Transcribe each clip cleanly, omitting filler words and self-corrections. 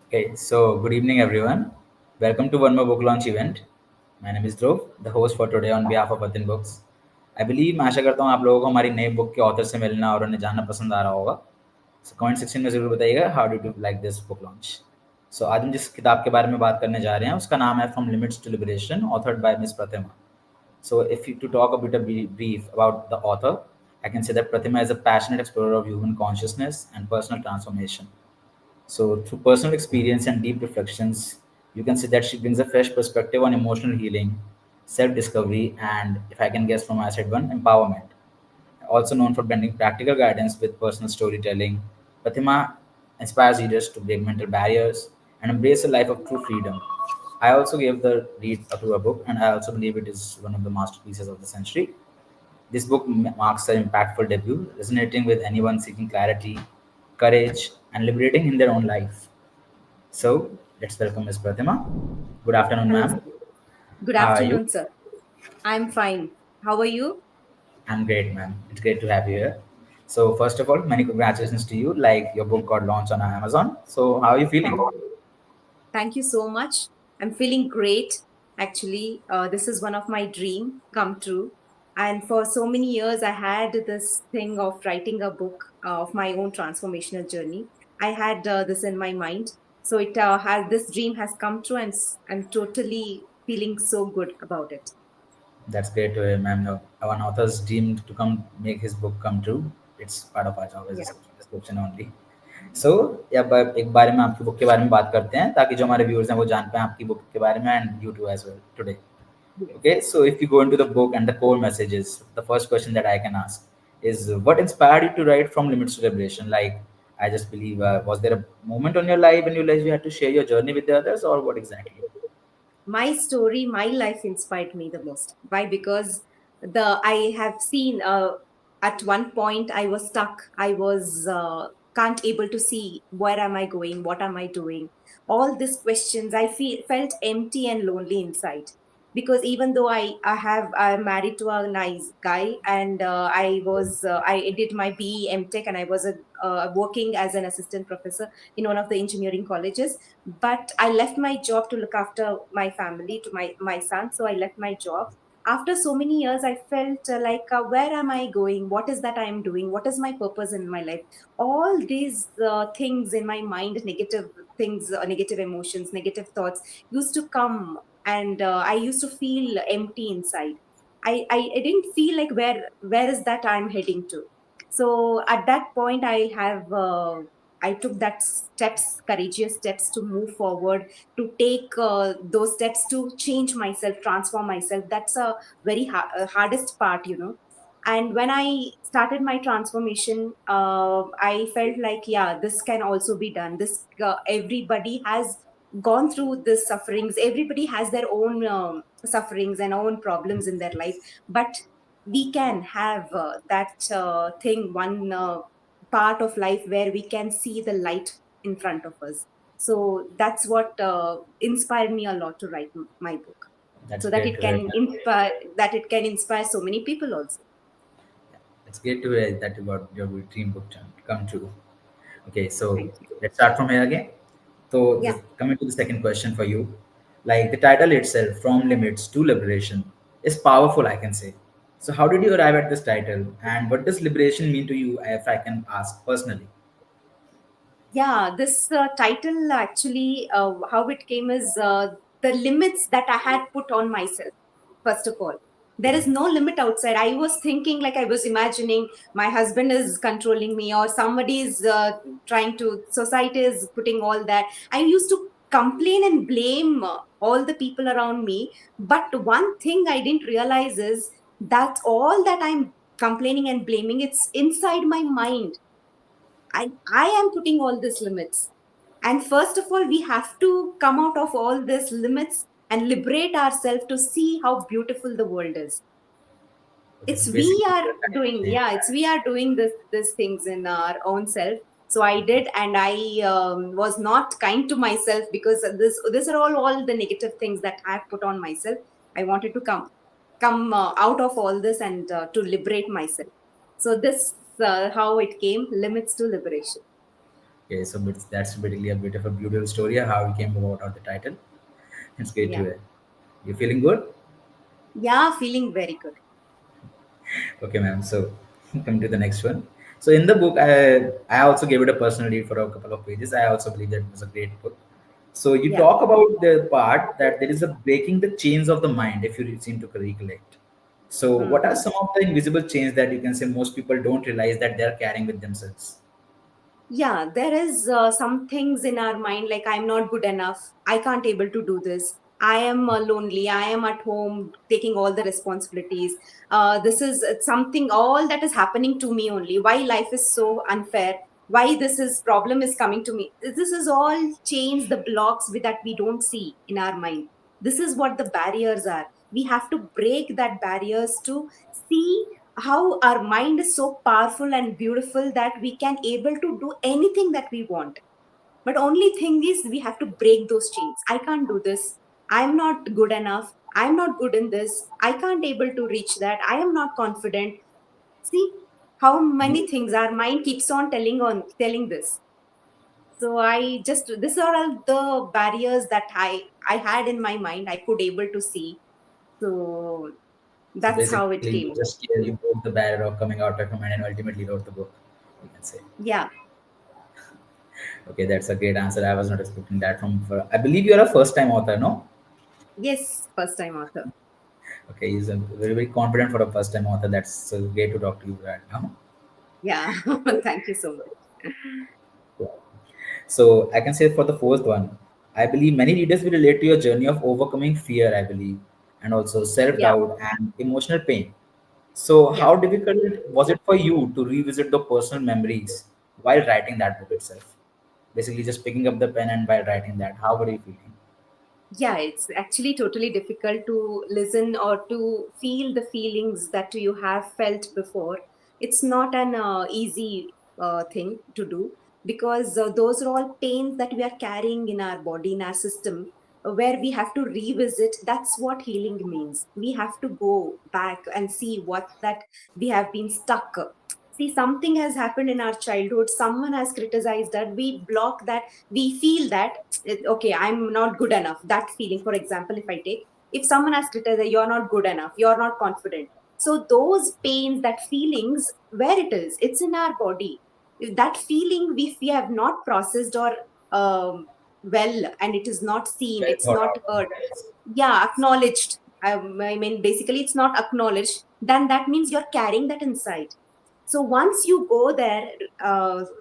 Okay, so good evening, everyone. Welcome to one more book launch event. My name is Dhruv, the host for today on behalf of Atin Books. I believe मैं आशा करता हूँ आप लोगों को हमारी नई book के author से मिलना और उन्हें जानना पसंद आ रहा होगा. सो कमेंट सेक्शन में ज़रूर बताइएगा how did you like this book launch. So आज हम जिस किताब के बारे में बात करने जा रहे हैं उसका नाम है from limits to liberation, authored by miss Pratima. So, if you to talk a bit of brief about the author, I can say that Pratima is a passionate explorer of human consciousness and personal transformation. So, through personal experience and deep reflections, you can see that she brings a fresh perspective on emotional healing, self discovery, and, if I can guess from my side, one empowerment. Also known for blending practical guidance with personal storytelling, Pratima inspires readers to break mental barriers and embrace a life of true freedom. I also gave the read to a book, and I also believe it is one of the masterpieces of the century. This book marks an impactful debut, resonating with anyone seeking clarity, courage, and liberating in their own life. So, let's welcome Ms. Pratima. Good afternoon, Hello, ma'am. sir. Good How are you? afternoon, sir. I'm fine. How are you? I'm great, ma'am. It's great to have you here. So, first of all, many congratulations to you. Like your book got launched on Amazon. So, how are you feeling? Thank you. Thank you so much. I'm feeling great. Actually, this is one of my dream come true. And for so many years, I had this thing of writing a book of my own transformational journey. I had this in my mind. So it has this dream has come true, and I'm totally feeling so good about it. That's great to hear, ma'am. No, one author's dream to come make his book come true. It's part of our job as a Yeah. description only. सो अब एक बारे में आपकी book के बारे में बात करते हैं ताकि जो हमारे व्यूअर्स हैं वो जान पाएं आपकी बुक के बारे में and you too as well today. Yes. Okay, so if you go into the book and the core messages, the first question that I can ask is what inspired you to write From Limits to Liberation? Like, I just believe, was there a moment on your life when you realized you had to share your journey with the others, or what exactly? My story, my life inspired me the most. Why? Because the I have seen at one point I was stuck. I was can't able to see where am I going, what am I doing. All these questions, felt empty and lonely inside. Because even though I'm married to a nice guy, and I did my BE MTech, and I was working as an assistant professor in one of the engineering colleges, but I left my job to look after my family, to my son. So I left my job. After so many years, I felt like, where am I going? What is that I am doing? What is my purpose in my life? All these things in my mind, negative things, negative emotions, negative thoughts used to come, and I used to feel empty inside. I didn't feel like where is that I'm heading to. So at that point, I took that steps, courageous steps to move forward, to take those steps to change myself, transform myself. That's a very hardest part. And when I started my transformation, I felt like, yeah, this can also be done. Everybody has gone through this sufferings. Everybody has their own sufferings and own problems in their life, but we can have that thing one part of life where we can see the light in front of us. So that's what inspired me a lot to write my book, That's so that great it to hear, can ma'am. inspire so many people also. It's great to hear that you got your dream book to come true. Okay, so Thank you. let's start from here again. So, Yeah. coming to the second question for you, like the title itself, From Limits to Liberation, is powerful, I can say. So, how did you arrive at this title, and what does liberation mean to you, if I can ask personally? Yeah, this title actually, how it came is the limits that I had put on myself, first of all. There is no limit outside. I was thinking, like, I was imagining my husband is controlling me, or somebody is society is putting all that. I used to complain and blame all the people around me. But one thing I didn't realize is that all that I'm complaining and blaming, it's inside my mind. I am putting all these limits. And first of all, we have to come out of all these limits and liberate ourselves to see how beautiful the world is. Okay, It's so we basically, are you're trying to doing, say yeah, it's that. we are doing this things in our own self. So I did, and I was not kind to myself, because these are all the negative things that I have put on myself. I wanted to come out of all this, and to liberate myself. So this how it came, limits to liberation. Okay, so that's basically a bit of a beautiful story of how you came about of the title. It's great to Yeah. hear. You feeling good? Yeah, feeling very good. Okay, ma'am. So come to the next one. So in the book, I also gave it a personal read for a couple of pages. I also believe that it was a great book. So you Yeah. talk about the part that there is a breaking the chains of the mind, if you seem to recollect. So what are Hmm. some of the invisible chains that you can say most people don't realize that they're carrying with themselves? Yeah, there is some things in our mind like I'm not good enough. I can't able to do this. I am lonely. I am at home taking all the responsibilities. This is something all that is happening to me only. Why life is so unfair? Why this is problem is coming to me? This is all change the blocks that we don't see in our mind. This is what the barriers are. We have to break that barriers to see how our mind is so powerful and beautiful that we can able to do anything that we want. But only thing is we have to break those chains. I can't do this. I'm not good enough. I'm not good in this. I can't able to reach that. I am not confident. See how many things our mind keeps on telling this. So I just these are all the barriers that I had in my mind. I could able to see. So So that's how basically, it you came. just you broke the barrier of coming out of your mind and ultimately wrote the book. You can say. Yeah. Okay, that's a great answer. I was not expecting that from. I believe you're a first-time author, no? Yes, first time author. Okay, he's a very very confident for a first-time author. That's great to talk to you right now. Yeah, thank you so much. Yeah. So I can say for the fourth one, I believe many readers will relate to your journey of overcoming fear. I believe, and also Yeah, self-doubt and emotional pain. So yeah, how difficult was it for you to revisit the personal memories while writing that book itself? Basically, just picking up the pen and while writing that, how were you feeling? yeah. It's actually totally difficult to listen or to feel the feelings that you have felt before. It's not an easy thing to do because those are all pains that we are carrying in our body, in our system, where we have to revisit. That's what healing means. We have to go back and see what that we have been stuck. See, something has happened in our childhood. Someone has criticized that. We block that. We feel that okay, I'm not good enough. That feeling, for example, if I take, if someone has criticized, you're not good enough, you're not confident. So those pains, that feelings, where it is, it's in our body. If that feeling, if we have not processed or well, and it is not seen, Well it's thought not out. heard, yeah, acknowledged. I mean, basically, it's not acknowledged. Then that means you're carrying that inside. So once you go there,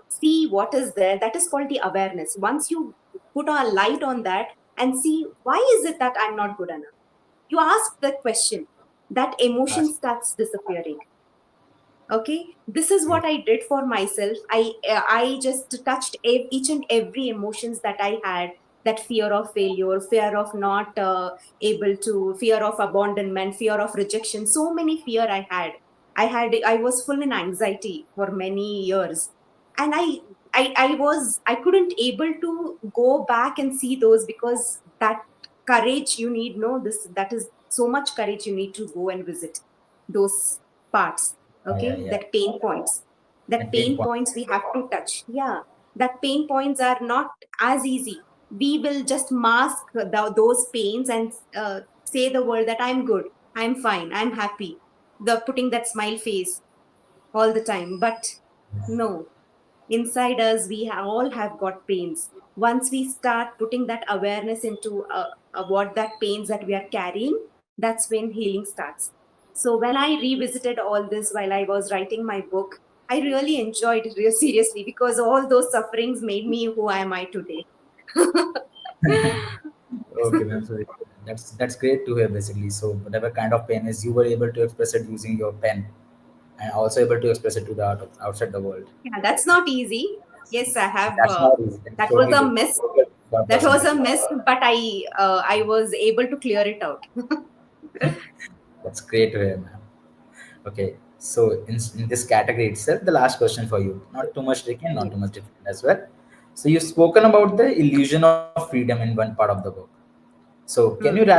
see what is there. That is called the awareness. Once you put a light on that and see why is it that I'm not good enough, you ask the question, that emotion Ask. starts disappearing. Okay, this is Okay. what I did for myself. I just touched each and every emotions that I had. That fear of failure, fear of not able to, fear of abandonment, fear of rejection, so many fear I was full in anxiety for many years. And I couldn't able to go back and see those, because that courage you need, no, this that is so much courage you need to go and visit those parts. Yeah, Okay, yeah. that pain points, that And pain pain point. points we have to touch. Yeah, that pain points are not as easy. We will just mask those pains and say the word that I'm good, I'm fine, I'm happy, the putting that smile face all the time. But no, inside us we all have got pains. Once we start putting that awareness into what that pains that we are carrying, that's when healing starts. So when I revisited all this while I was writing my book, I really enjoyed it real seriously, because all those sufferings made me who am I today. Okay, ma'am. So that's great to hear basically. So whatever kind of pain is, you were able to express it using your pen and also able to express it to the outside the world. Yeah, that's not easy. Yes, I have That's not easy. That's that was totally a different. mess. One That person was a basically. mess, but I was able to clear it out. That's great to hear, ma'am. Okay, so in this category itself, the last question for you, not too much tricky and not Yeah. too much different as well. So you've spoken about the illusion of freedom in one part of the book. So can you Hmm.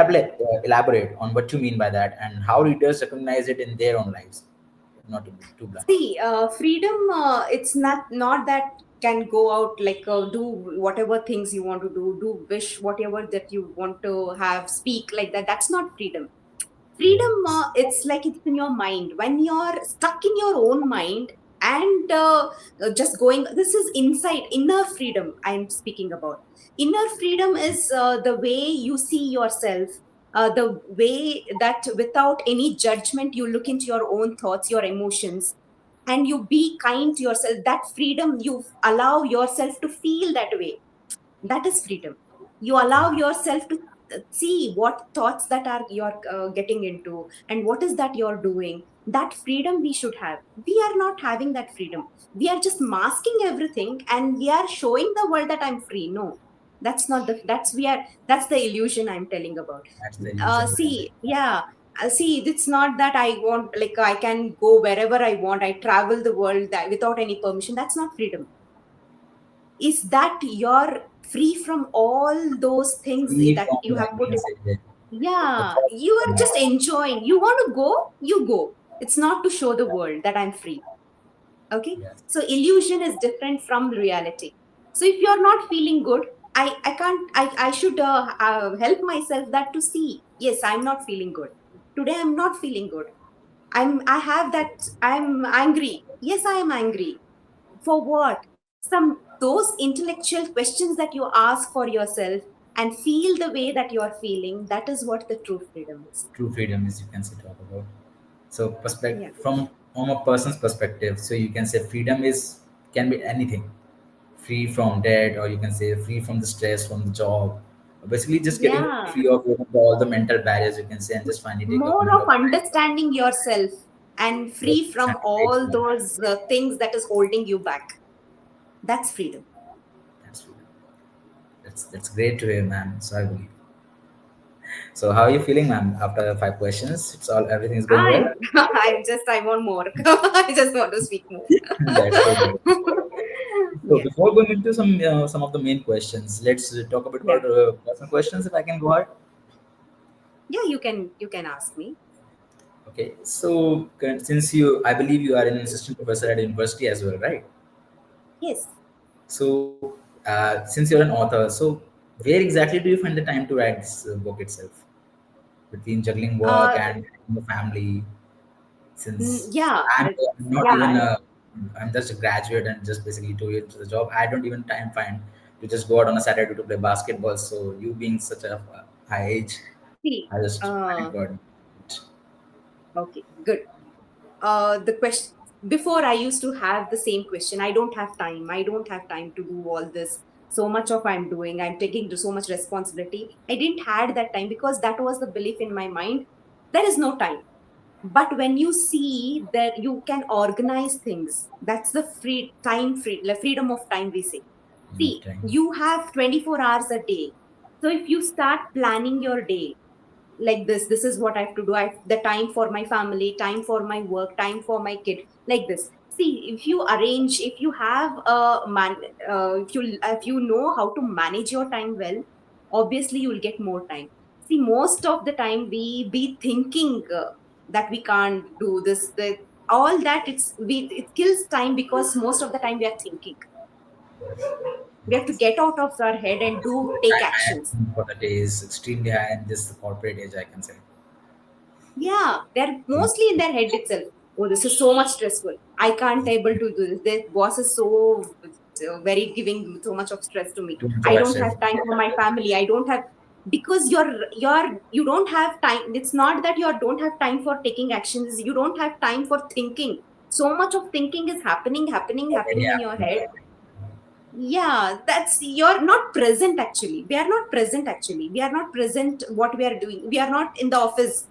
elaborate on what you mean by that and how readers recognize it in their own lives? Not to be too blunt. See, freedom. It's not that. can go out, like do whatever things you want to do wish whatever that you want to have, speak like that. That's not freedom. Freedom, it's like it's in your mind. When you're stuck in your own mind and just going, this is inside inner freedom I'm speaking about. Inner freedom is the way you see yourself, the way that without any judgment you look into your own thoughts, your emotions, and you be kind to yourself. That freedom, you allow yourself to feel that way. That is freedom. You allow yourself to see what thoughts that are you're getting into, and what is that you're doing. That freedom we should have. We are not having that freedom. We are just masking everything and we are showing the world that I'm free. No, that's not the, that's we are, that's the illusion I'm telling about. That's the illusion behind it. See, yeah, see, it's not that I want, like I can go wherever I want, I travel the world that, without any permission. That's not freedom. Is that you're free from all those things Free that from you the, have you put can it. say, the Yeah, thought you you are have. just enjoying. You want to go, you go. It's not to show the world that I'm free. Okay, Yes, so illusion is different from reality. So if you're not feeling good, I can't, I should help myself that to see, yes, I'm not feeling good today. I'm not feeling good. I have that. I'm angry. Yes, I am angry. For what? Some those intellectual questions that you ask for yourself and feel the way that you are feeling. That is what the true freedom is. true freedom is, you can say, talk about. So Yeah. from a person's perspective, so you can say freedom is, can be anything. Free from debt, or you can say free from the stress from the job. Basically, just getting Yeah. free of all the mental barriers, you can say, and just finally take a More moment of of time. understanding yourself and Yes, free it's from a great all one. those things that is holding you back. That's freedom. That's freedom. That's great to hear, man. So I believe. So how are you feeling, ma'am? After 5 questions, it's all, everything is going I'm well. I want more. I just want to speak more. That's so good. So Yeah. before going into some of the main questions, let's talk a bit Yeah. about personal questions. If I can go ahead. Yeah, you can ask me. Okay. So since you, I believe you are an assistant professor at a university as well, right? Yes. So since you're an author, so where exactly do you find the time to write this book itself? Between juggling work Uh, and the family, since yeah. I'm not Yeah. even a, I'm just a graduate and just basically 2 years to the job. I don't even time find to just go out on a Saturday to play basketball. So you being such a high age, See. I just find it Uh, good. okay. Good. The question, before I used to have the same question. I don't have time. I don't have time to do all this. So much of I'm doing. I'm taking so much responsibility. I didn't had that time because that was the belief in my mind. There is no time. But when you see that you can organize things, that's the the freedom of time we say. Enough See, time. you have 24 hours a day. So if you start planning your day, like this is what I have to do. I have the time for my family, time for my work, time for my kid, like this. See, if you arrange, if you have a man, if you know how to manage your time well, obviously you will get more time. See, most of the time we be thinking that we can't do this, that all that, it kills time because most of the time we are thinking. We have to get out of our head and do take Time actions. management for the day is extremely high in this corporate age, I can say. Yeah, they're mostly in their head itself. Oh, this is so much stressful. I can't able to do this. Their boss is so very giving so much of stress to me. Too much of I don't extra. have time for my family. I don't have, because you don't have time. It's not that you don't have time for taking actions. You don't have time for thinking. So much of thinking is happening in your head. Yeah. Yeah, that's, you're not present actually. We are not present actually. We are not present what we are doing. We are not in the office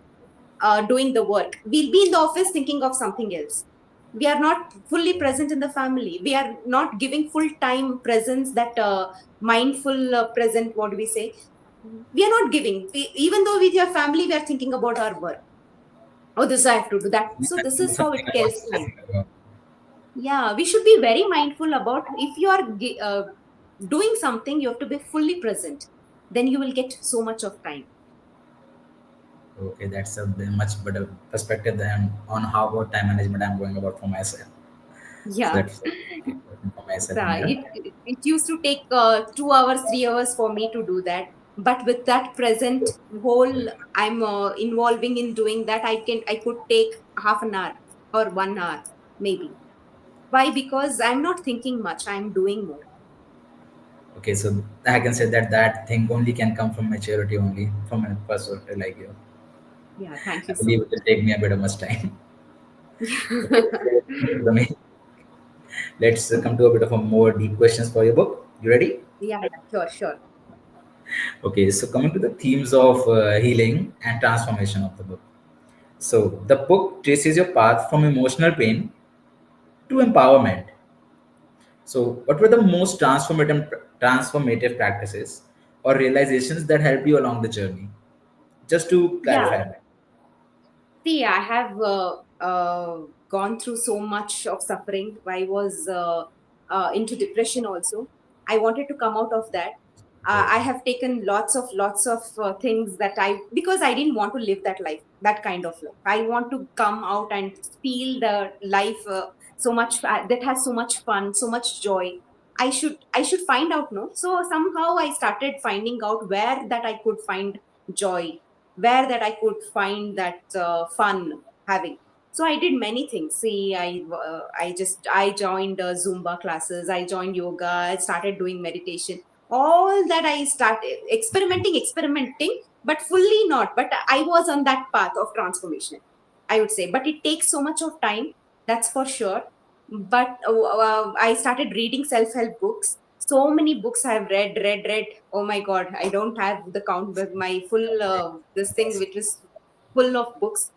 doing the work. We'll be in the office thinking of something else. We are not fully present in the family. We are not giving full time presence, that mindful present, what do we say? We are not giving. Even though with your family, we are thinking about our work. Oh, this I have to do that. So this is how it Something I kills was time. stressing about. Yeah, we should be very mindful about, if you are doing something, you have to be fully present. Then you will get so much of time. Okay, that's a much better perspective than on how about time management I'm going about for myself. So Yeah. that's important. myself in Yeah, here. it used to take 2 hours, 3 hours for me to do that. But with that present whole, I'm involving in doing that. I could take half an hour or 1 hour maybe. Why? Because I'm not thinking much. I'm doing more. Okay, so I can say that that thing only can come from maturity, only from a person like you. Yeah, thank I you so believe it much. will take me a bit of much time. Okay, so the main, let's come to a bit of a more deep questions for your book. You ready? Yeah, yeah, sure, sure. Okay, so coming to the themes of healing and transformation of the book. So the book traces your path from emotional pain to empowerment. So what were the most transformative practices or realizations that helped you along the journey? Just to Yeah, clarify. see, I have gone through so much of suffering. I was into depression also. I wanted to come out of that. Okay. I have taken lots of things that I, because I didn't want to live that life, that kind of life. I want to come out and feel the life so much that has so much fun, so much joy. I should find out, no. So somehow I started finding out where that I could find joy, where that I could find that fun having. So I did many things. See, I joined Zumba classes. I joined yoga. I started doing meditation. All that I started experimenting, but fully not. But I was on that path of transformation, I would say. But it takes so much of time. That's for sure. But I started reading self-help books. So many books I've read. Oh my God, I don't have the count, but my full this thing which is full of books.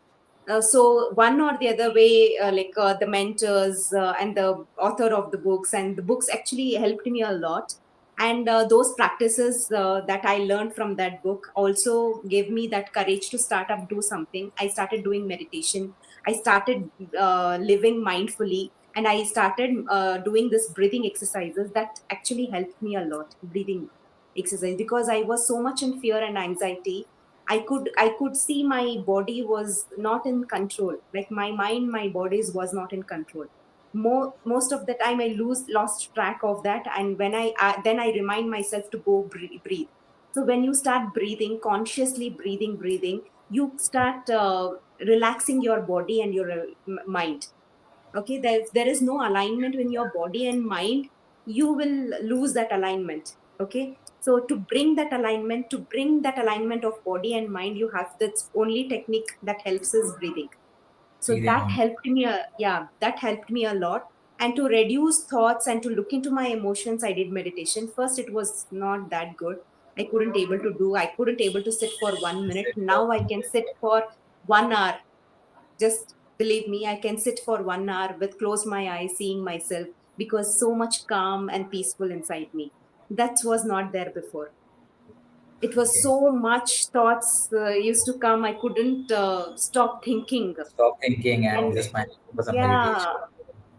So one or the other way, the mentors and the author of the books and the books actually helped me a lot. And those practices that I learned from that book also gave me that courage to start up, do something. I started doing meditation. I started living mindfully, and I started doing this breathing exercises that actually helped me a lot. Breathing exercise, because I was so much in fear and anxiety. I could see my body was not in control. Like my mind, my bodies was not in control. Most of the time I lost track of that, and when I then I remind myself to go breathe. So when you start breathing consciously, breathing, you start relaxing your body and your mind. Okay, there is no alignment in your body and mind, you will lose that alignment. Okay, so to bring that alignment of body and mind, you have, that's only technique that helps is breathing. So Breathing that on. helped me yeah, that helped me a lot. And to reduce thoughts and to look into my emotions, I did meditation. First it was not that good. I couldn't able to sit for 1 minute. Now I can sit for 1 hour. Just believe me, I can sit for 1 hour with close my eyes, seeing myself, because so much calm and peaceful inside me. That was not there before. It was Okay. so much thoughts used to come. I couldn't stop thinking. Stop thinking and And just find focus on yeah, meditation.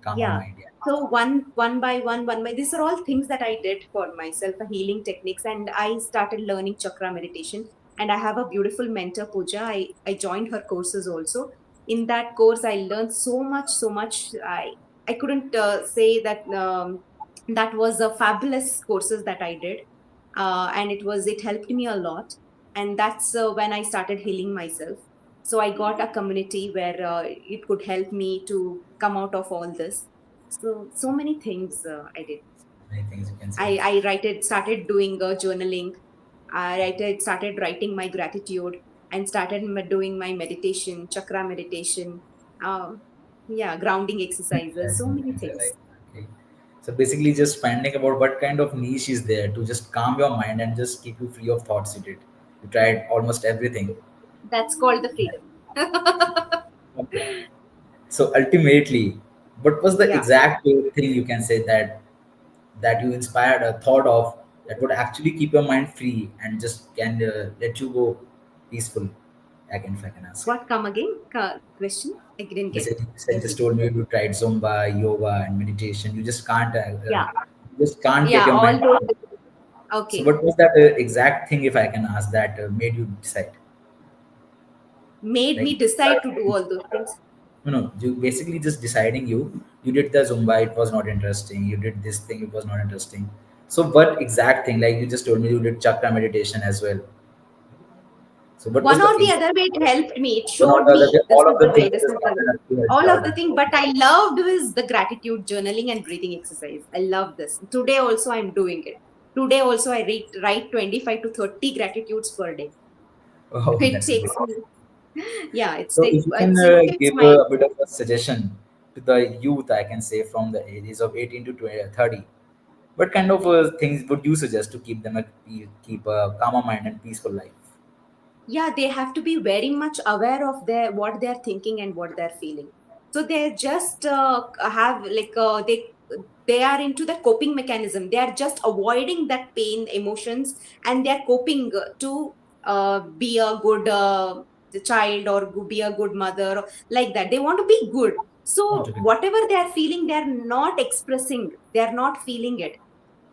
Calm our yeah. mind. Yeah. So one by these are all things that I did for myself, healing techniques, and I started learning chakra meditation. And I have a beautiful mentor, Pooja. I joined her courses also. In that course, I learned so much. I couldn't say that that was a fabulous courses that I did, and it helped me a lot. And that's when I started healing myself. So I got a community where it could help me to come out of all this. So many things I did. Many things you can say. I started doing journaling. Started writing my gratitude, and started doing my meditation, chakra meditation. um, yeah, grounding exercises, Yes, so you many can say things. like, okay. So basically, just finding about what kind of niche is there to just calm your mind and just keep you free of thoughts. You did. You tried almost everything. That's called the freedom. Okay. So ultimately, what was the Yeah. exact thing you can say that you inspired a thought of that would actually keep your mind free and just can let you go peaceful? Again, if I can ask. What, come again? Question, I didn't get Basically, you said just everything. told me you tried Zumba, yoga, and meditation. You just can't, Yeah, you just can't get yeah, your all mind. those. So, Okay. what was that exact thing, if I can ask, that made you decide? Made Like, me decide to do all those things. You basically just deciding you did the Zumba, it was not interesting. You did this thing, it was not interesting. So what exact thing, like you just told me you did chakra meditation as well. So what was One the or the exact other way it helped me. It one or showed the other me this all is of the the way, things this just is the way. combined up to help All you of out the in thing, life. but I loved was the gratitude journaling and breathing exercise. I love this. Today also I'm doing it. Today also I write 25 to 30 gratitudes per day. Oh, It that's great. takes me, yeah, So if you can it's give my, a bit of a suggestion to the youth, I can say from the ages of 18 to 20, 30, what kind of things would you suggest to keep them keep a calmer mind and peaceful life? yeah, they have to be very much aware of their what they're thinking and what they're feeling. So they just have like they are into the coping mechanism. They are just avoiding that pain emotions, and they're coping to be a good child, or be a good mother, or like that. They want to be good. Want to So be whatever they are feeling, they are not expressing, they are not feeling it.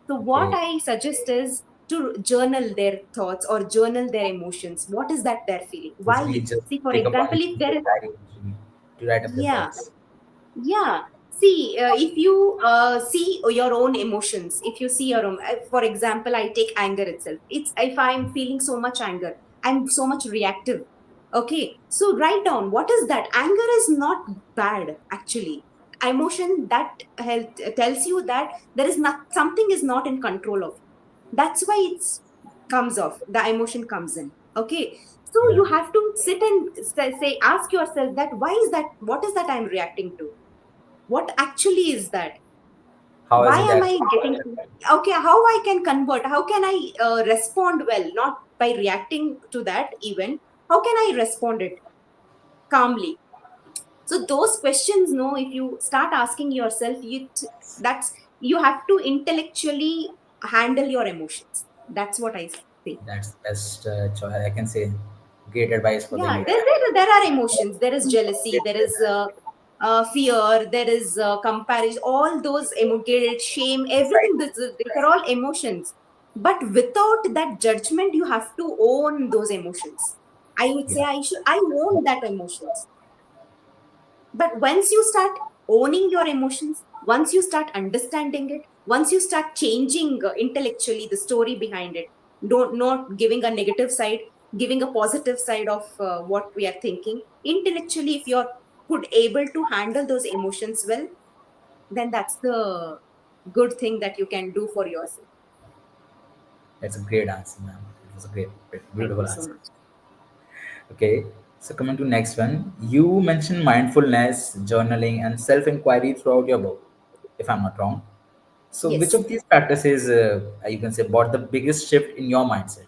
So, what okay. I suggest is to journal their thoughts or journal their emotions. What is that they're feeling? Basically, Why? just See, for take a example, 1 minute if there is, diary actually to write up the yeah, thoughts. yeah. See, if you see your own emotions, if you see your own, for example, I take anger itself. It's if I'm feeling so much anger, I'm so much reactive. Okay, so write down what is that. Anger is not bad, actually. Emotion that tells you that there is not something is not in control of you. That's why it's comes off. The emotion comes in. Okay, so Yeah. you have to sit and say, ask yourself that why is that? What is that I'm reacting to? What actually is that? How Why is it am I actually? getting, okay, how I can convert, how can I respond well, not by reacting to that event, how can I respond it calmly? So those questions, no, if you start asking yourself, that's, you have to intellectually handle your emotions. That's what I say. That's the best choice. I can say great advice for the Yeah, youth. there are emotions. There is jealousy, there is fear, there is comparison, all those guilt, shame, everything. These are all emotions. But without that judgment, you have to own those emotions. I would say Yeah, I own that emotions. But once you start owning your emotions, once you start understanding it, once you start changing intellectually the story behind it, don't not giving a negative side, giving a positive side of what we are thinking intellectually. If you're good able to handle those emotions well, then that's the good thing that you can do for yourself. that's a great answer, ma'am. It was a great, Thank you beautiful so answer. much. Okay, so coming to next one, you mentioned mindfulness, journaling, and self-inquiry throughout your book, if I'm not wrong. So, which Yes. of these practices you can say brought the biggest shift in your mindset?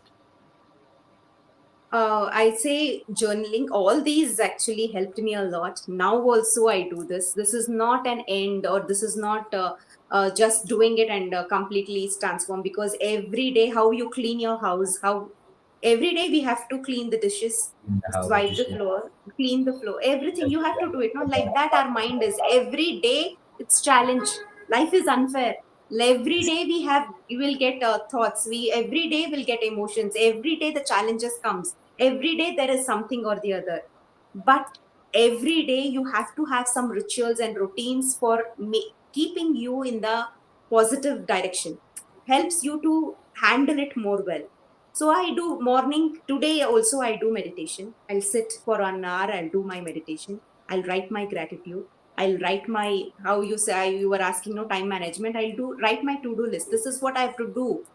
I say journaling, all these actually helped me a lot. Now also I do this. This is not an end, or this is not just doing it and completely transform, because every day how you clean your house, how every day we have to clean the dishes, In the house, swipe to the share. floor, clean the floor, everything That's you have to do it. the Not like that our mind is every day, it's challenge. Life is unfair. Every day we have, you will get thoughts, we every day will get emotions, every day the challenges comes, every day there is something or the other. But every day you have to have some rituals and routines for keeping you in the positive direction, helps you to handle it more well. So I do morning, today also I do meditation. I'll sit for an hour, I'll do my meditation, I'll write my gratitude, I'll write my, how you say, you were asking, no, time management, I'll do write my to do list. This is what I have to do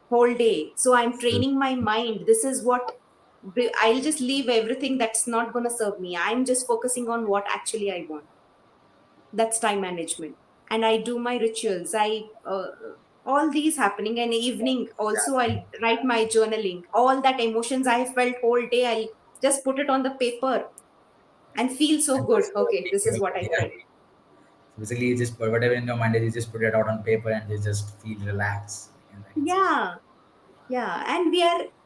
whole day. So I'm true. training my mind. This is what I'll just leave everything that's not going to serve me. I'm just focusing on what actually I want. That's time management. And I do my rituals. All these happening. And evening also, I'll write my journaling. All that emotions I felt whole day, I'll just put it on the paper and feel so And good. just Okay, keep this is going. what I Yeah. felt. So basically, you just put whatever in your mind, you just put it out on paper and you just feel relaxed. I can say. Yeah. Yeah, and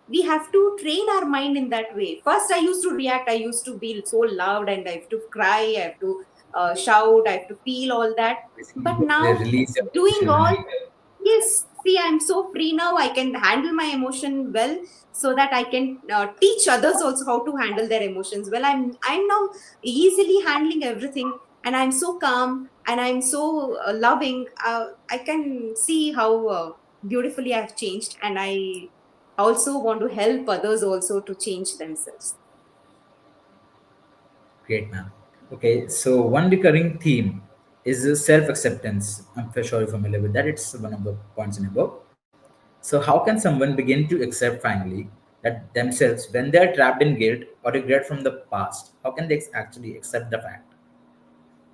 we have to train our mind in that way. First, I used to react. I used to be so loud, and I have to cry. I have to shout. I have to feel all that. Basically, But you now, release your doing emotions and all, yes, See, I'm so free now, I can handle my emotion well, so that I can teach others also how to handle their emotions well. I'm now easily handling everything, and I'm so calm, and I'm so loving. I can see how beautifully I've changed, and I also want to help others also to change themselves. Great, ma'am. Okay, so one recurring theme is self-acceptance. I'm for sure you're familiar with that. It's one of the points in the book. So how can someone begin to accept finally that themselves when they are trapped in guilt or regret from the past? How can they actually accept the fact?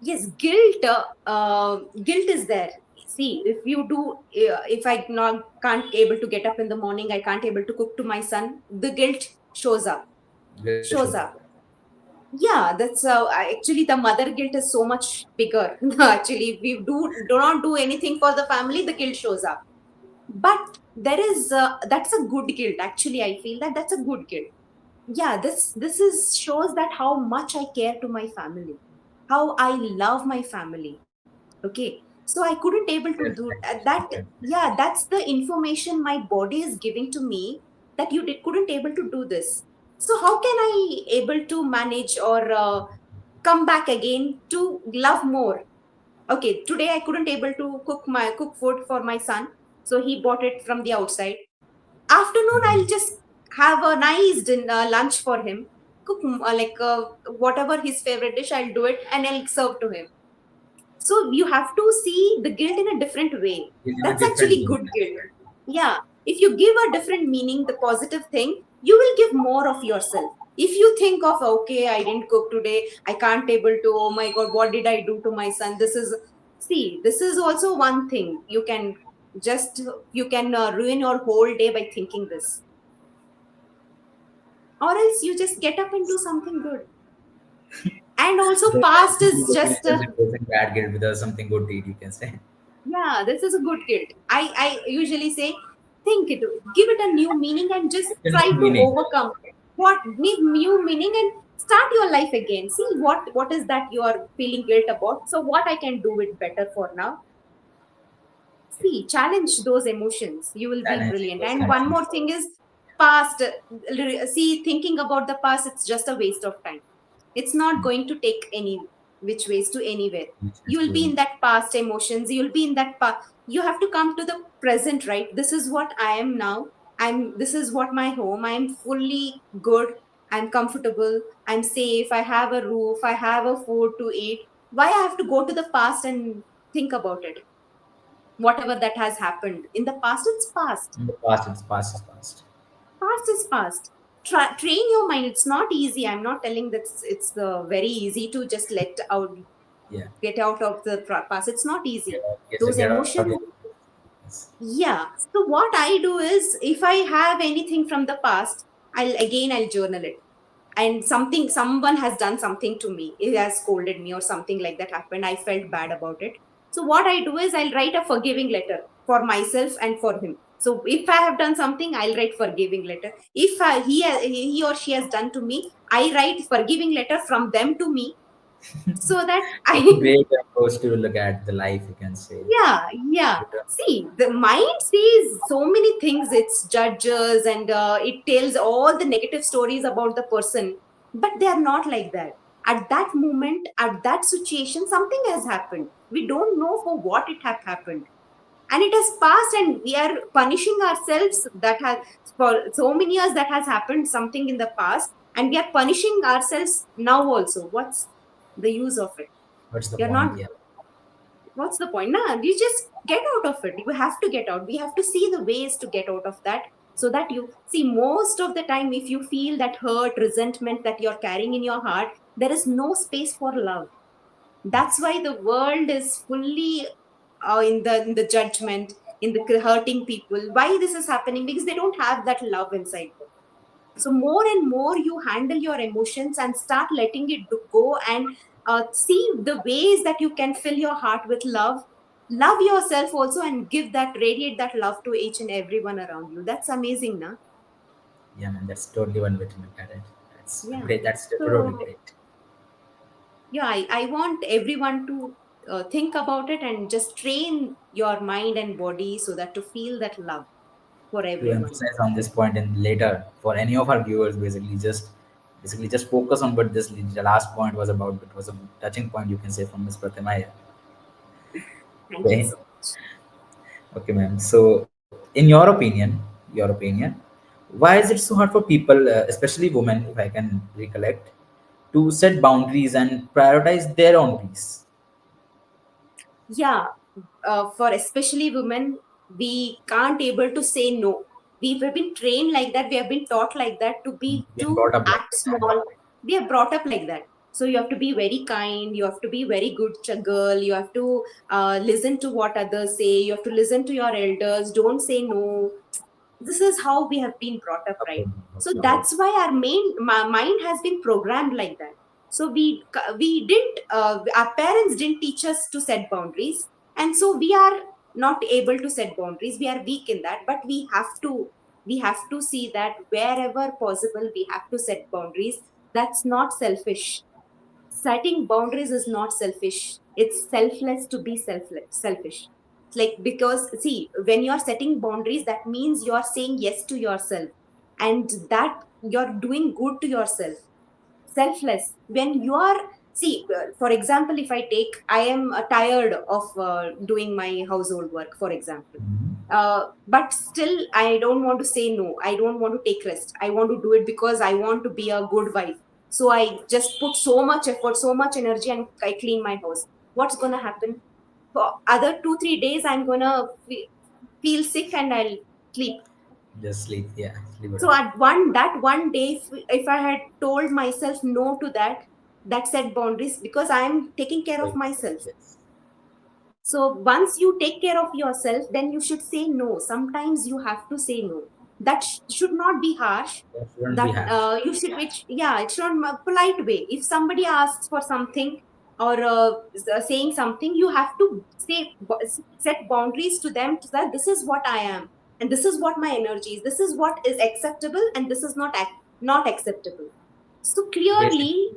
Yes, guilt is there. See, if you do, if I not can't able to get up in the morning, I can't able to cook to my son, the guilt shows up. Guilt shows Shows up. up. Yeah, that's actually the mother guilt is so much bigger. Actually, if we do not do anything for the family, the guilt shows up. But there is that's a good guilt. Actually, I feel that that's a good guilt. Yeah, this is shows that how much I care to my family, how I love my family. Okay, so I couldn't able to do that. Okay. Yeah, that's the information my body is giving to me, that couldn't able to do this. So how can I able to manage or come back again to love more? Okay, today I couldn't able to cook food for my son, so he bought it from the outside. Afternoon I'll just have a nice lunch for him, cook whatever his favorite dish, I'll do it and I'll serve to him. So you have to see the guilt in a different way. In a That's different actually way. good guilt. Yeah. If you give a different meaning, the positive thing, you will give more of yourself. If you think of, okay, I didn't cook today, I can't able to, oh my God, what did I do to my son? This is also one thing. You can ruin your whole day by thinking this. Or else you just get up and do something good. And also The past is just definition replacing bad guilt with something good deed, you can say. yeah, this is a good guilt. I usually say, think it, give it a new meaning, and just It's a try new to meaning. overcome what need new meaning, and start your life again. See what is that you are feeling guilt about. So what I can do it better for now. See, challenge those emotions. You will be Challenge brilliant. those And one emotions. more thing is past. See, thinking about the past, it's just a waste of time. It's not going to take any which ways to anywhere. Which is You will be to in that past emotions. You'll be in that past. You have to come to the present, right? This is what I am now. This is what my home. I'm fully good. I'm comfortable. I'm safe. I have a roof. I have a food to eat. Why I have to go to the past and think about it? Whatever that has happened in the past, it's past. in the past, it's past is past. Past is past. Train your mind. It's not easy. I'm not telling that it's very easy to just let out, Yeah. get out of the past. It's not Get easy. out, Those get out of it. emotions. Yes. Yeah. So what I do is, if I have anything from the past, I'll journal it. And someone has done something to me. It has scolded me or something like that happened. I felt bad about it. So what I do is, I'll write a forgiving letter for myself and for him. So if I have done something, I'll write forgiving letter. If he or she has done to me, I write forgiving letter from them to me, so that It's a I great approach to look at the life, you can say. yeah, yeah. See, the mind sees so many things. It's judges, and it tells all the negative stories about the person, but they are not like that. At that moment, at that situation, something has happened. We don't know for what it have happened, and it has passed, and we are punishing ourselves. That has for so many years that has happened something in the past, and we are punishing ourselves now also. What's the use of it? What's the You're point? not, Yeah. what's the point? Nah, you just get out of it. You have to get out. We have to see the ways to get out of that, so that you see, most of the time, if you feel that hurt, resentment that you're carrying in your heart, there is no space for love. That's Yes. why the world is fully in the judgment, in the hurting people. Why this is happening? Because they don't have that love inside them. So more and more you handle your emotions and start letting it go, and see the ways that you can fill your heart with love. Love yourself also, and give that, radiate that love to each and everyone around you. That's amazing, na? Yeah, man, that's totally one way to look at it. That's Yeah. great. That's totally So great. yeah, I want everyone to think about it and just train your mind and body so that to feel that love for To everyone. emphasize on this point and later for any of our viewers, basically just focus on what this the last point was about. It was a touching point, you can say, from Miss Pratima here. Thank you Okay. so much. Okay, ma'am. So, in your opinion, why is it so hard for people, especially women, if I can recollect, to set boundaries and prioritize their own peace? Yeah, for especially women, we can't able to say no. We have been trained like that. We have been taught like that Being brought to up like act this. small. We are brought up like that. So you have to be very kind. You have to be very good girl. You have to listen to what others say. You have to listen to your elders. Don't say no. This is how we have been brought up, right? So About. that's why our mind has been programmed like that. So we didn't our parents didn't teach us to set boundaries, and so we are not able to set boundaries. We are weak in that, but we have to see that wherever possible we have to set boundaries. That's not selfish. Setting boundaries is not selfish. It's selfless to be selfish. It's like, because see, when you're setting boundaries, that means you're saying yes to yourself, and that you're doing good to yourself. Selfless. When you are, see, for example, if I take, I am tired of doing my household work, for example. But still, I don't want to say no. I don't want to take rest. I want to do it because I want to be a good wife. So I just put so much effort, so much energy, and I clean my house. What's gonna happen? For other 2 3 days, I'm gonna feel sick and I'll sleep. Just sleep, yeah, sleep it So off. at one day, if I had told myself no to that set boundaries, because I'm taking care So, of myself. yes, So once you take care of yourself, then you should say no. Sometimes you have to say no. That should not be harsh. that shouldn't be That harsh. you should, yeah, it's not a polite way. If somebody asks for something or saying something, you have to set boundaries to them, to that this is what I am, and this is what my energy is. This is what is acceptable, and this is not acceptable. So Basically, clearly,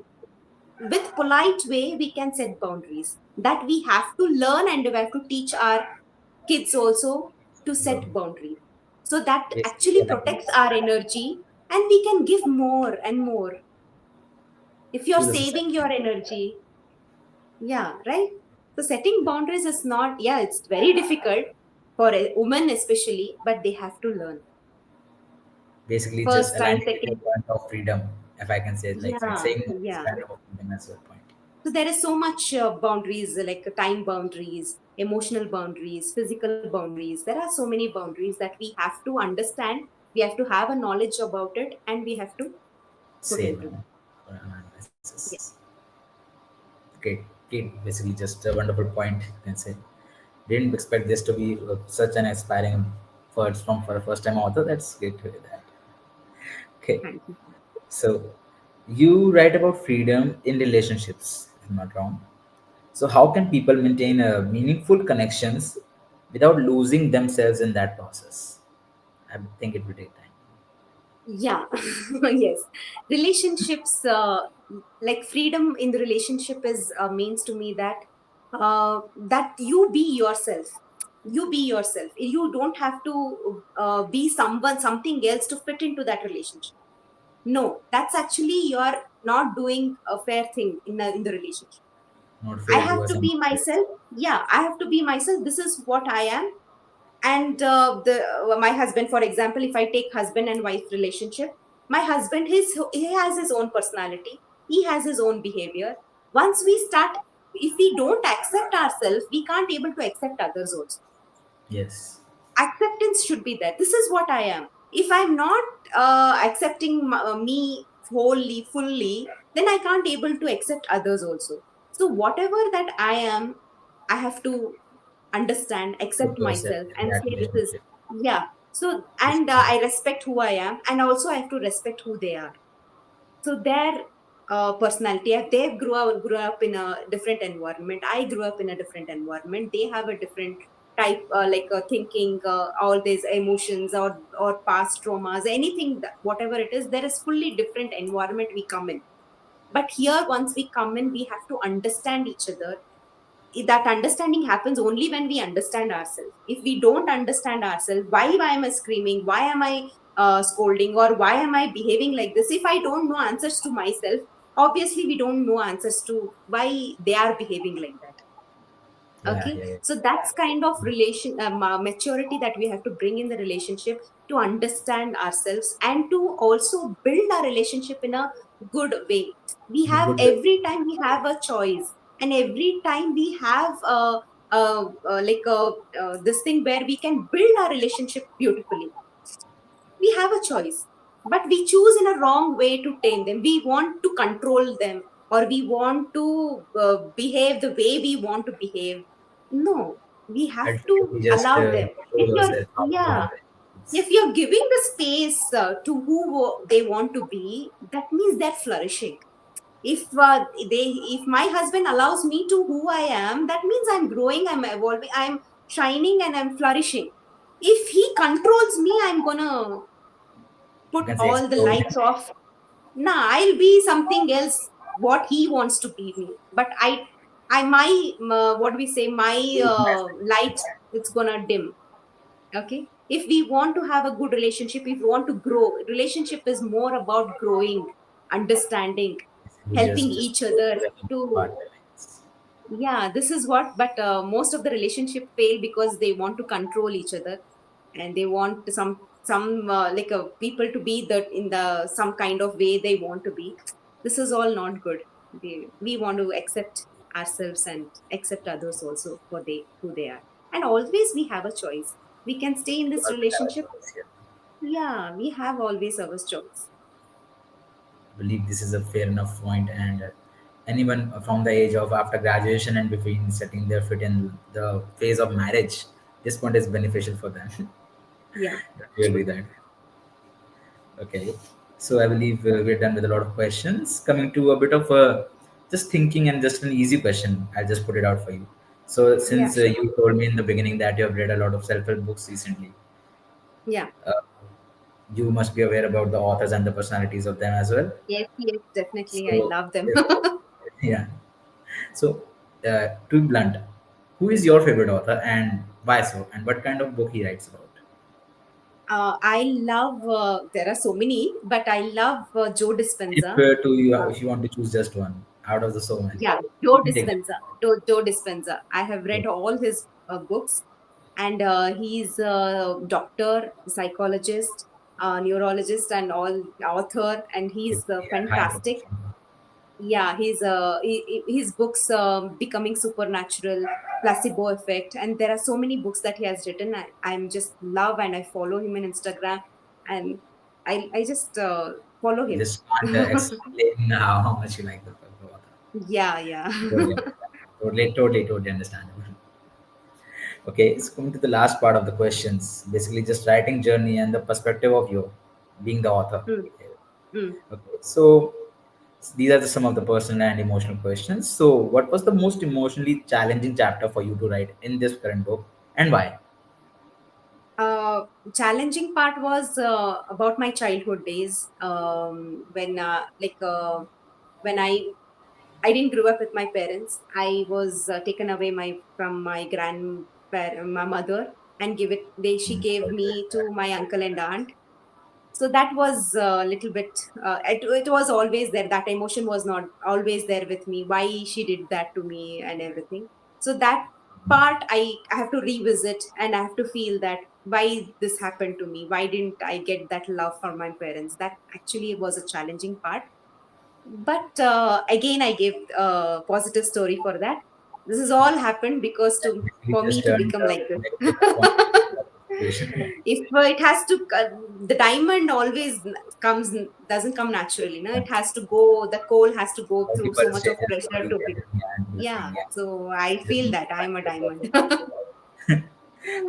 with polite way we can set boundaries, that we have to learn, and we have to teach our kids also to so set boundaries, so that basically, actually aligning protects our energy, and we can give more and more. If you're to the society. saving your energy, yeah, right. So setting boundaries is not, yeah, it's very difficult for a woman especially, but they have to learn. Basically, just First and aligning with your second, point of freedom, if I can say it, like yeah, saying no is yeah. kind of a freedom as your point. So there is so much boundaries, like time boundaries, emotional boundaries, physical boundaries. There are so many boundaries that we have to understand. We have to have a knowledge about it, and we have to put Same, into that. analysis. Yeah. Okay, okay, basically just a wonderful point, you can say. Didn't expect this to be such an inspiring words from for a first time author. That's great to hear that. Okay, Thank you. so you write about freedom in relationships, if I'm not wrong. So how can people maintain meaningful connections without losing themselves in that process? I think it will take time. Yeah, yes. Relationships, like freedom in the relationship is means to me that that you be yourself. You be yourself. You don't have to be something else to fit into that relationship. No, that's actually you're not doing a fair thing in the relationship. Not I fair have towards to someone be else. myself. Yeah, I have to be myself. This is what I am. And the my husband, for example, if I take husband and wife relationship, my husband, he has his own personality. He has his own behavior. Once we start, if we don't accept ourselves, we can't able to accept others also. Yes. Acceptance should be there. This is what I am. If I'm not accepting me wholly fully, then I can't able to accept others also. So whatever that I am, I have to understand, Put accept yourself myself, in and that say this is, relationship. yeah. So, and Basically. I respect who I am, and also I have to respect who they are. So their personality, if they grew up in a different environment, I grew up in a different environment, they have a different type, like thinking, all these emotions, or past traumas, anything whatever it is, there is fully different environment we come in. But here, once we come in, we have to understand each other, that understanding happens only when we understand ourselves. If we don't understand ourselves, why am I screaming, why am I scolding, or why am I behaving like this? If I don't know answers to myself, obviously we don't know answers to why they are behaving like that. Yeah, Okay, yeah, so that's kind of relation maturity that we have to bring in the relationship, to understand ourselves and to also build our relationship in a good way. We in a have, good way. every time we have a choice, and every time we have like a this thing where we can build our relationship beautifully. We have a choice, but we choose in a wrong way to tame them. We want to control them, or we want to behave the way we want to behave. No, we have to Ultimately, just allow them. show If you're, yourself how you yeah, are. if you're giving the space to who they want to be, that means they're flourishing. If they if my husband allows me to who I am, that means I'm growing, I'm evolving, I'm shining, and I'm flourishing. If he controls me, I'm gonna You put can say all the explode. lights off. Nah, I'll be something else, what he wants to be me. But I my what we say, my light, it's gonna dim. Okay, if we want to have a good relationship, if we want to grow, relationship is more about growing, understanding, We helping just each other to, partner. yeah, this is what. But most of the relationship fail because they want to control each other, and they want some like people to be that in the some kind of way they want to be. This is all not good. We want to accept ourselves and accept others also for they who they are. And always we have a choice. We can stay in this relationship. Yeah, we have always our choice. Believe this is a fair enough point, and anyone from the age of after graduation and between setting their foot in the phase of marriage, this point is beneficial for them. Yeah, We agree true. that. Okay, so I believe we're done with a lot of questions. Coming to a bit of just thinking and just an easy question, I'll just put it out for you. So Yeah, since sure. you told me in the beginning that you have read a lot of self-help books recently, Yeah. uh, you must be aware about the authors and the personalities of them as well. Yes, yes, definitely. I So love them. if, yeah, so to be blunt, who is your favorite author and why so, and what kind of book he writes about? I love, there are so many, but I love Joe If Dispenza. to you, Uh, if you want to choose just one out of the so many, yeah, you Joe can take Dispenza. Joe Dispenza. I have read all his books, and he's a doctor, psychologist, neurologist, and all author, and it. he's Yeah, high fantastic. profession. Yeah, his books, Becoming Supernatural, Placebo Effect, and there are so many books that he has written. I'm just love, and I follow him on Instagram, and I just follow You him. just can't explain how much you like the author. Yeah, yeah. Totally understand. Totally understandable. Okay, so coming to the last part of the questions, basically just writing journey and the perspective of you being the author. Mm, mm. Okay, so these are some of the personal and emotional questions. So, what was the most emotionally challenging chapter for you to write in this current book, and why? uh, Challenging part was about my childhood days, when when I didn't grow up with my parents. I was taken away my my mother, and give it. She Mm, gave sorry to me hear to that. my uncle and aunt. So that was a little bit. It was always there. That emotion was not always there with me. Why she did that to me and everything. So that part I have to revisit, and I have to feel that why this happened to me. Why didn't I get that love from my parents? That actually was a challenging part, but again I gave a positive story for that. This has all happened because That to basically for me just to turned become the like this. negative point of the situation. If it has to the diamond always comes, doesn't come naturally, no, it has to go, the coal has to go through Multiple so much of stages before pressure you to get be. it in the end of the Yeah, thing. Yeah, so I just feel need that to I am find a the diamond.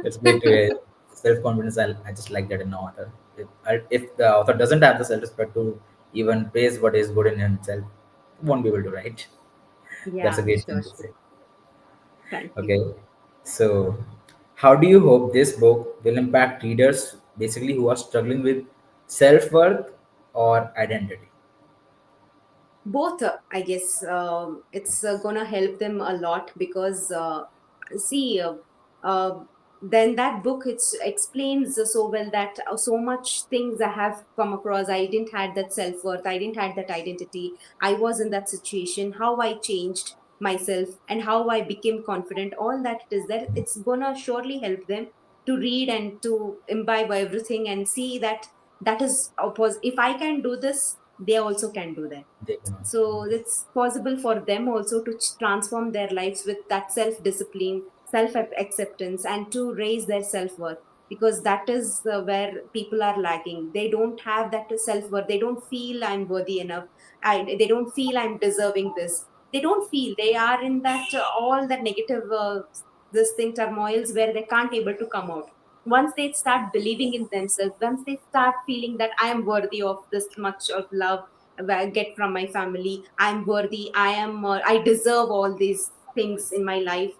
That's great to hear. Self confidence, I just like that in an author. If the author doesn't have the self respect to even praise what is good in himself, he won't be able to write. That's a Yeah, great thing sure, to sure. say. Thank you. Okay, so how do you hope this book will impact readers basically who are struggling with self worth or identity? Both, I guess. It's gonna help them a lot because see uh, then that book it explains so well that so much things I have come across. I didn't had that self-worth, I didn't had that identity, I was in that situation, how I changed myself and how I became confident. All that it is there, it's gonna surely help them to read and to imbibe everything and see that that is if I can do this, they also can do that. They can also do So this. it's possible for them also to transform their lives with that self discipline, self acceptance, and to raise their self worth. Because that is where people are lagging. They don't have that self worth. They don't feel I'm worthy enough. They don't feel I'm deserving this. They don't feel they are in that all that negative this thing turmoils where they can't able to come out. Once they start believing in themselves, once they start feeling that I am worthy of this much of love I get from my family. I'm worthy. I deserve all these things in my life,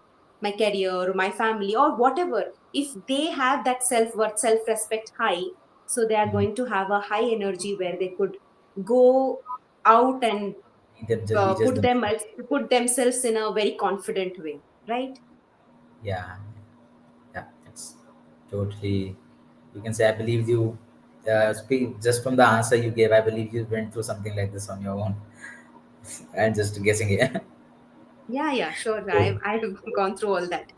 my career, my family, or whatever. If they have that self worth, self respect high, so they are Mhm. going to have a high energy where they could go out and Be just themselves. put themselves in a very confident way, right? Yeah, yeah, it's totally. You can say I believe you. Speak just from the answer you gave. I believe you went through something like this on your own. And just guessing it. Yeah, yeah, sure. So I've gone through all that.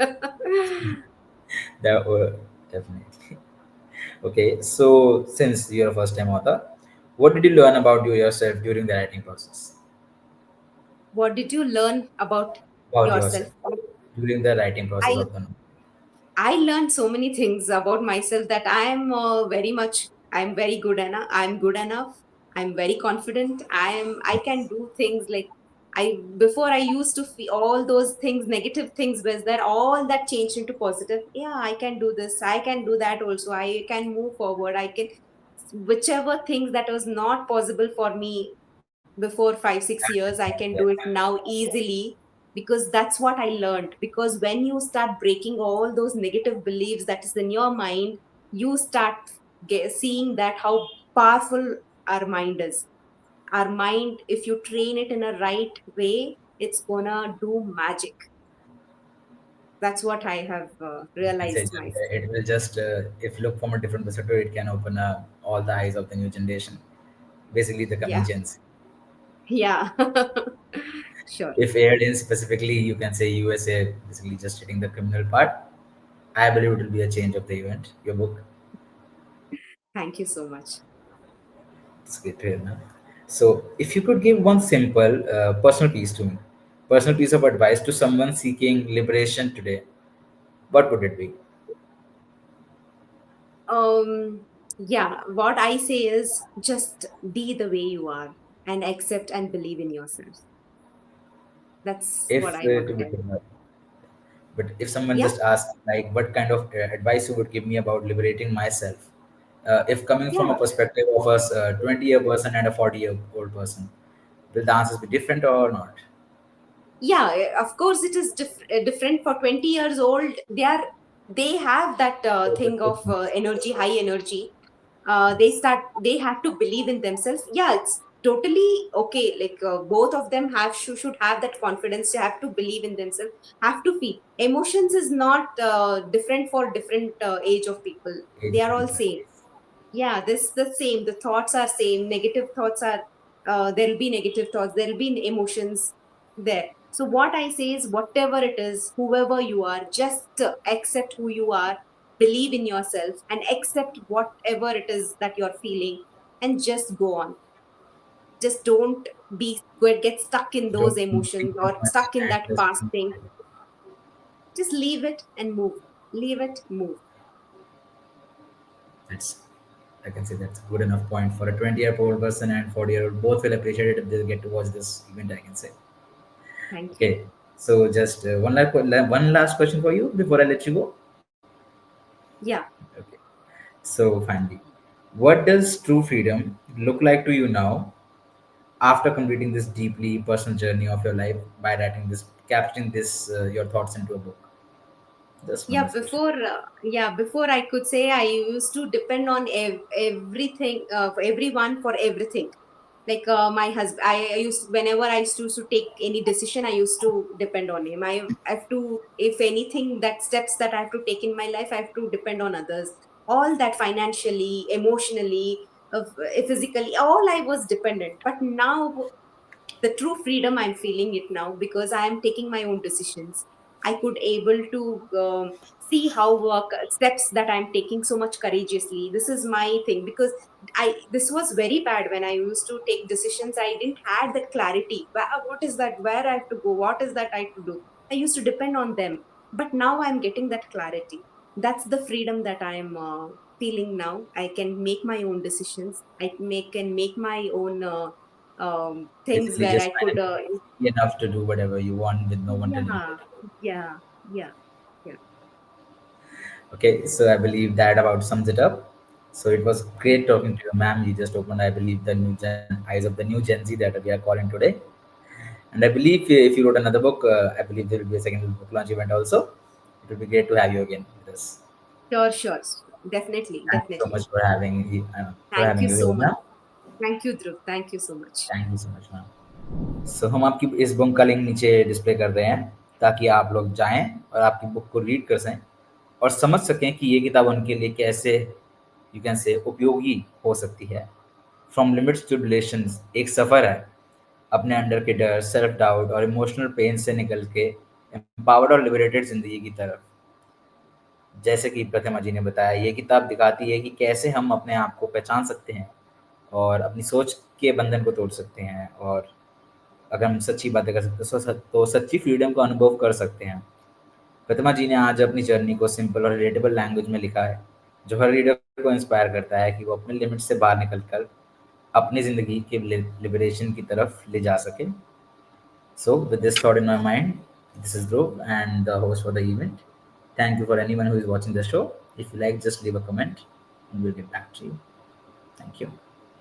that definitely. Okay, so since you're a first time author, what did you learn about yourself during the writing process? What did you learn about About yourself? yourself during the writing process I of the novel. I learned so many things about myself that I'm very good enough. I'm good enough. I'm very confident. I can do things like before I used to feel all those things, negative things was there, all that changed into positive. Yeah, I can do this. I can do that also. I can move forward. I can whichever things that was not possible for me before 5 6 years, I can Yeah, do it now easily because that's what I learned. Because when you start breaking all those negative beliefs that is in your mind, you start seeing that how powerful our mind is. Our mind, if you train it in a right way, it's gonna do magic. That's what I have you can say realized that myself. it will just, if you look from a different perspective, it can open all the eyes of the new generation, basically the coming Yeah, gens. yeah. Sure. If aired in specifically, you can say USA, basically just hitting the criminal part. I believe it will be a change of the event. Your book, Thank you so much. it's great to hear, man. So, if you could give one simple personal piece to me, personal piece of advice to someone seeking liberation today, what would it be? Yeah, what I say is just be the way you are and accept and believe in yourself. That's what If I want to to be tell. but if someone Yeah, just asks, like, what kind of advice you would give me about liberating myself, if coming from a yeah, perspective of a 20-year person and a 40-year-old person, will the answers be different or not? yeah. Of course, it is different for 20 years old. They have that thing of energy, high energy. Yes. They have to believe in themselves. Yeah, it's totally okay. Like both of them should have that confidence. They have to believe in themselves. Have to feel. Emotions is not different for different age of people. Age They of are all people. same. Yeah, this the same. The thoughts are same. Negative thoughts are there'll be negative thoughts. There'll be emotions there. So what I say is, whatever it is, whoever you are, just accept who you are, believe in yourself, and accept whatever it is that you're feeling, and just go on. Just don't get stuck in those Don't think emotions too or much stuck in and that just past thing. Just leave it and move. Leave it, move. that's, I can say that's good enough point for a 20-year-old person and 40-year-old. Both will appreciate it if they get to watch this event, I can say. Thank you. Okay. So just one last question for you before I let you go. Yeah. Okay. So finally, what does true freedom look like to you now after completing this deeply personal journey of your life by writing this, capturing this, your thoughts into a book? Just one last question. Before I could say I used to depend on everything, for everyone for everything. Like my husband, I used, whenever I used to take any decision, I used to depend on him. I have to, if anything, that steps that I have to take in my life, I have to depend on others. All that, financially, emotionally, physically, all I was dependent. But now, the true freedom I'm feeling it now, because I am taking my own decisions. I could able to see how work steps that I'm taking so much courageously. This is my thing, because this was very bad when I used to take decisions. I didn't had that clarity. What is that, where I have to go, what is that I have to do. I used to depend on them. But now I'm getting that clarity. That's the freedom that I'm feeling now. I can make my own decisions. Can make my own things Basically, where just I could, be enough to do whatever you want with no one telling you. yeah, yeah, yeah, yeah. Okay, so I believe that about sums it up. So it was great talking to you, ma'am. You just opened, I believe, the new eyes of the new Gen Z that we are calling today. And I believe if you wrote another book, I believe there will be a second book launch event also. It would be great to have you again with us. Sure, sure. Definitely, Thank you so definitely. much for Thank you you so here, much. ma'am. Thank you, Dhruv. Thank you so much. Thank you so much ma'am. So हम आपकी इस book का link नीचे display कर रहे हैं ताकि आप लोग जाएं और आपकी बुक को रीड कर सकें और समझ सकें कि ये किताब उनके लिए कैसे यू कैन से उपयोगी हो सकती है. फ्रॉम लिमिट्स टू रिलेशंस एक सफ़र है अपने अंदर के डर, सेल्फ डाउट और इमोशनल पेन से निकल के एम्पावर्ड और लिबरेटेड ज़िंदगी की तरफ. जैसे कि प्रतिमा जी ने बताया, ये किताब दिखाती है कि कैसे हम अपने आप को पहचान सकते हैं और अपनी सोच के बंधन को तोड़ सकते हैं और अगर हम सच्ची बातें कर सकते हैं तो सच्ची फ्रीडम का अनुभव कर सकते हैं. प्रतिमा जी ने आज अपनी जर्नी को सिंपल और रिलेटेबल लैंग्वेज में लिखा है, जो हर रीडर को इंस्पायर करता है कि वो अपने लिमिट से बाहर निकलकर अपनी ज़िंदगी के लिबरेशन की तरफ ले जा सके. So, with this thought in my mind, this is Dhruv and the host for the event. Thank you for anyone who is watching the show. If you like, just leave a comment and we'll get back to you. Thank you.